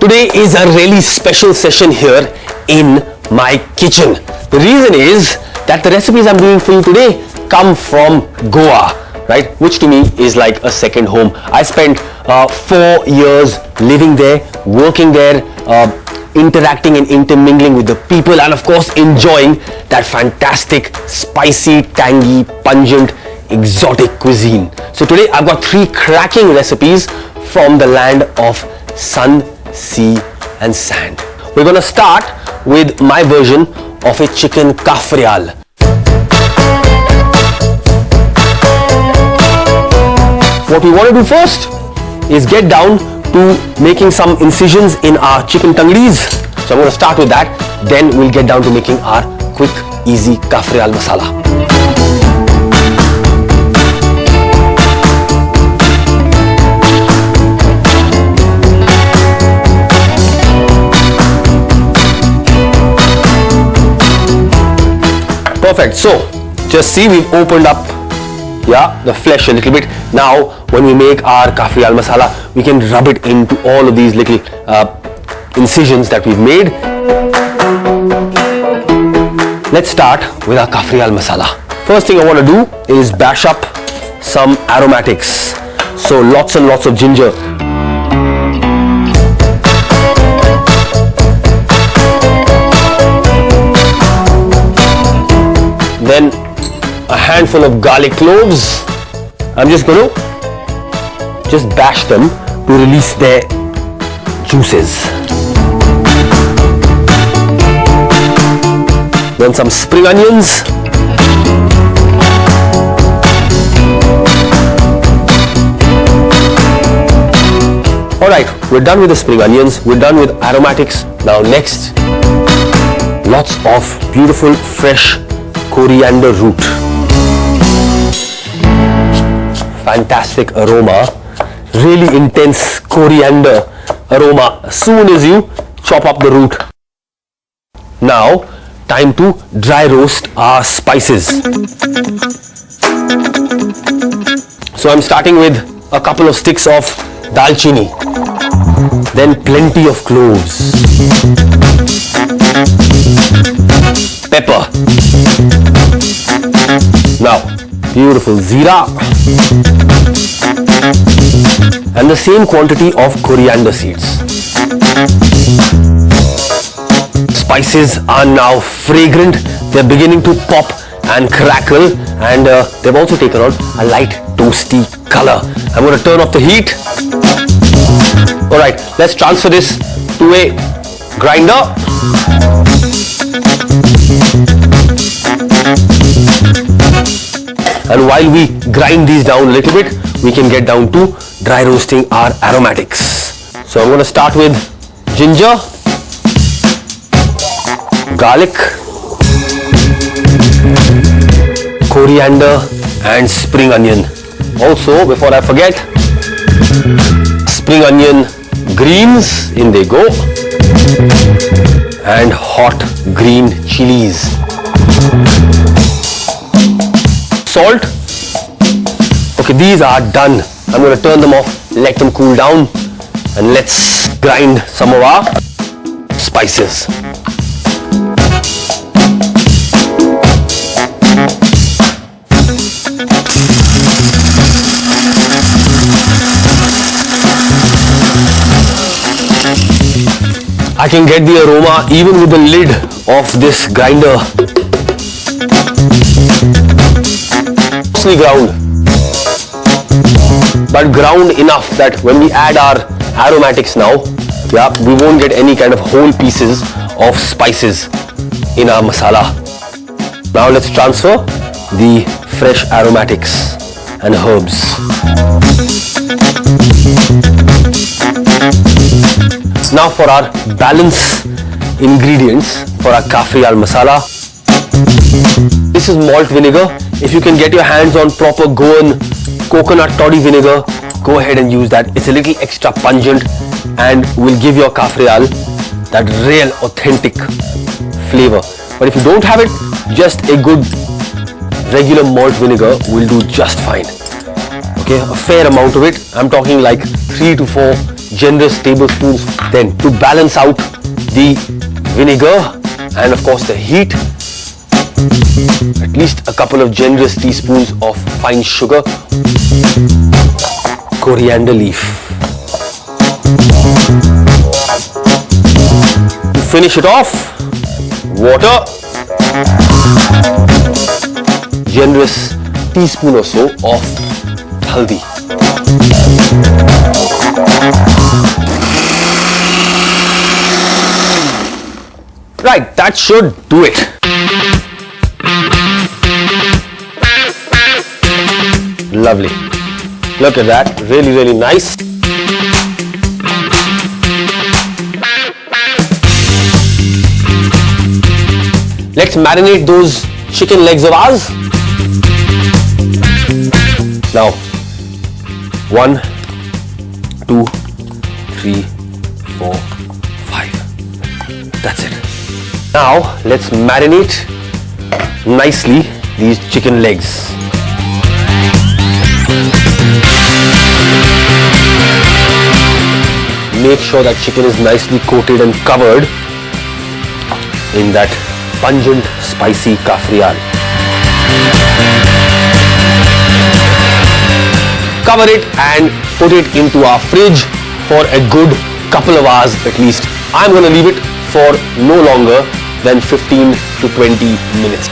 Today is a really special session here in my kitchen. The reason is that the recipes I'm doing for you today come from Goa, right? Which to me is like a second home. I spent 4 years living there, working there, interacting and intermingling with the people, and of course enjoying that fantastic, spicy, tangy, pungent, exotic cuisine. So today I've got 3 cracking recipes from the land of sun, sea and sand. We're gonna start with my version of a chicken cafreal. What we want to do first is get down to making some incisions in our chicken tangris. So I'm going to start with that, then we'll get down to making our quick, easy cafreal masala. Perfect. So just see, we've opened up the flesh a little bit. Now when we make our cafreal masala, we can rub it into all of these little incisions that we've made. Let's start with our cafreal masala. First thing I want to do is bash up some aromatics. So lots and lots of ginger. Then a handful of garlic cloves. I'm just going to just bash them to release their juices. Then some spring onions. Alright, we're done with the spring onions, we're done with aromatics. Now next, lots of beautiful fresh coriander root. Fantastic aroma, really intense coriander aroma as soon as you chop up the root. Now time to dry roast our spices. So I'm starting with a couple of sticks of dalchini, then plenty of cloves, pepper, now beautiful zira, and the same quantity of coriander seeds. Spices are now fragrant, they're beginning to pop and crackle, and they've also taken on a light toasty color. I'm going to turn off the heat. Alright, let's transfer this to a grinder. And while we grind these down a little bit, we can get down to dry roasting our aromatics. So I'm going to start with ginger, garlic, coriander and spring onion. Also, before I forget, spring onion greens, in they go, and hot green chilies. Salt. Okay, these are done. I'm going to turn them off, let them cool down, and let's grind some of our spices. I can get the aroma even with the lid of this grinder. Mostly ground, but ground enough that when we add our aromatics now, we won't get any kind of whole pieces of spices in our masala. Now let's transfer the fresh aromatics and herbs. Now for our balance ingredients for our cafreal masala. This is malt vinegar. If you can get your hands on proper Goan coconut toddy vinegar, go ahead and use that. It's a little extra pungent and will give your cafreal that real authentic flavor. But if you don't have it, just a good regular malt vinegar will do just fine. Okay, a fair amount of it. I'm talking like 3 to 4 generous tablespoons. Then to balance out the vinegar and of course the heat, at least a couple of generous teaspoons of fine sugar, coriander leaf. To finish it off, water, generous teaspoon or so of haldi. Right, that should do it. Lovely. Look at that, really, really nice. Let's marinate those chicken legs of ours. Now, 1, 2, 3, 4, 5. That's it. Now, let's marinate nicely these chicken legs. Make sure that chicken is nicely coated and covered in that pungent, spicy cafreal. Cover it and put it into our fridge for a good couple of hours at least. I'm going to leave it for no longer than 15 to 20 minutes.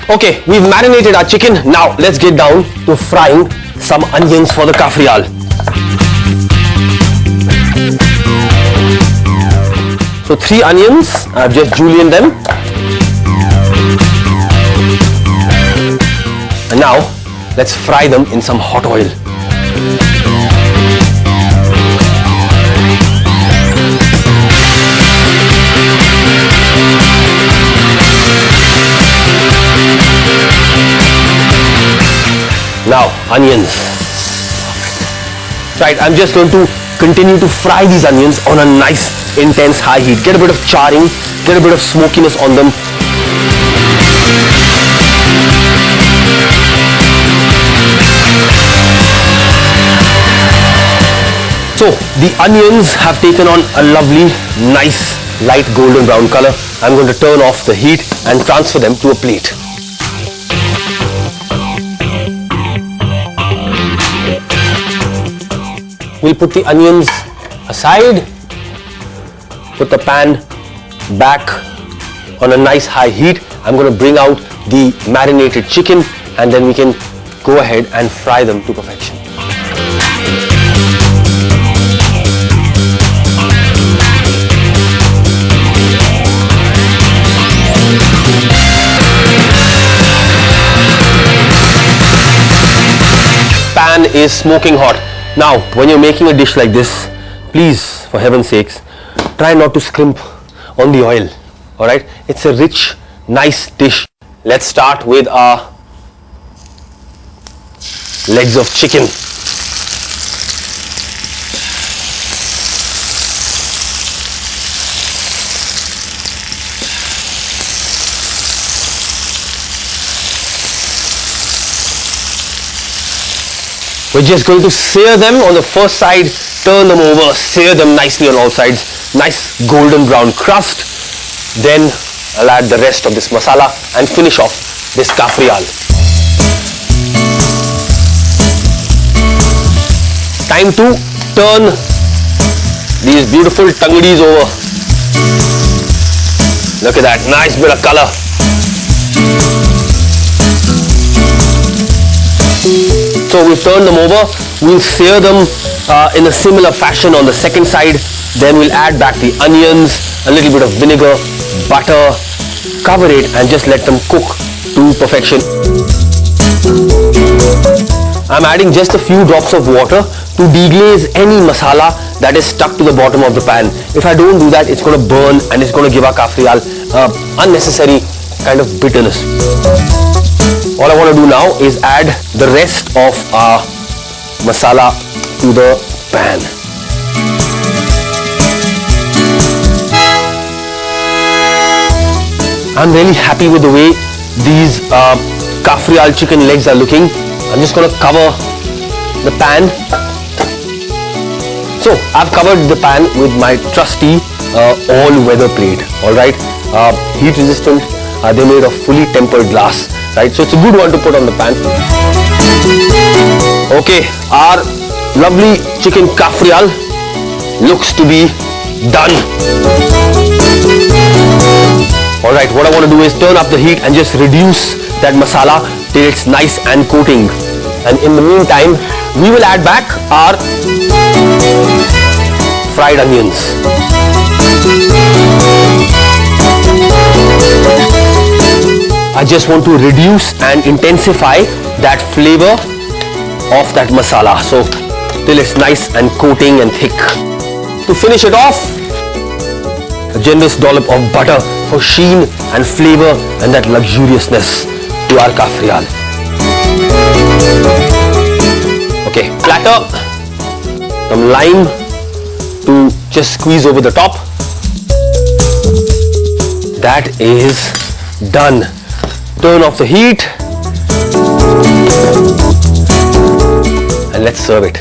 Okay, we've marinated our chicken. Now let's get down to frying some onions for the cafreal. So 3 onions, I've just julienned them. And now let's fry them in some hot oil. Now, onions. Right, I'm just going to continue to fry these onions on a nice, intense high heat. Get a bit of charring, get a bit of smokiness on them. So, the onions have taken on a lovely, nice, light golden brown color. I'm going to turn off the heat and transfer them to a plate. We'll put the onions aside, put the pan back on a nice high heat. I'm going to bring out the marinated chicken and then we can go ahead and fry them to perfection. Pan is smoking hot. Now, when you're making a dish like this, please, for heaven's sakes, try not to scrimp on the oil. Alright? It's a rich, nice dish. Let's start with our legs of chicken. We're just going to sear them on the first side, turn them over, sear them nicely on all sides, nice golden brown crust. Then I'll add the rest of this masala and finish off this cafreal. Time to turn these beautiful tangdis over. Look at that, nice bit of color. So we've turned them over, we'll sear them in a similar fashion on the second side, then we'll add back the onions, a little bit of vinegar, butter, cover it and just let them cook to perfection. I'm adding just a few drops of water to deglaze any masala that is stuck to the bottom of the pan. If I don't do that, it's going to burn and it's going to give our cafreal unnecessary kind of bitterness. All I want to do now is add the rest of our masala to the pan. I'm really happy with the way these Cafreal chicken legs are looking. I'm just going to cover the pan. So I've covered the pan with my trusty all-weather plate. Alright, heat resistant. They're made of fully tempered glass. Right, so it's a good one to put on the pan. Okay, our lovely chicken Cafreal looks to be done. Alright, what I want to do is turn up the heat and just reduce that masala till it's nice and coating. And in the meantime, we will add back our fried onions. I just want to reduce and intensify that flavor of that masala. So till it's nice and coating and thick. To finish it off, a generous dollop of butter for sheen and flavor and that luxuriousness to our Cafreal. Okay, platter, some lime to just squeeze over the top. That is done. Turn off the heat and let's serve it.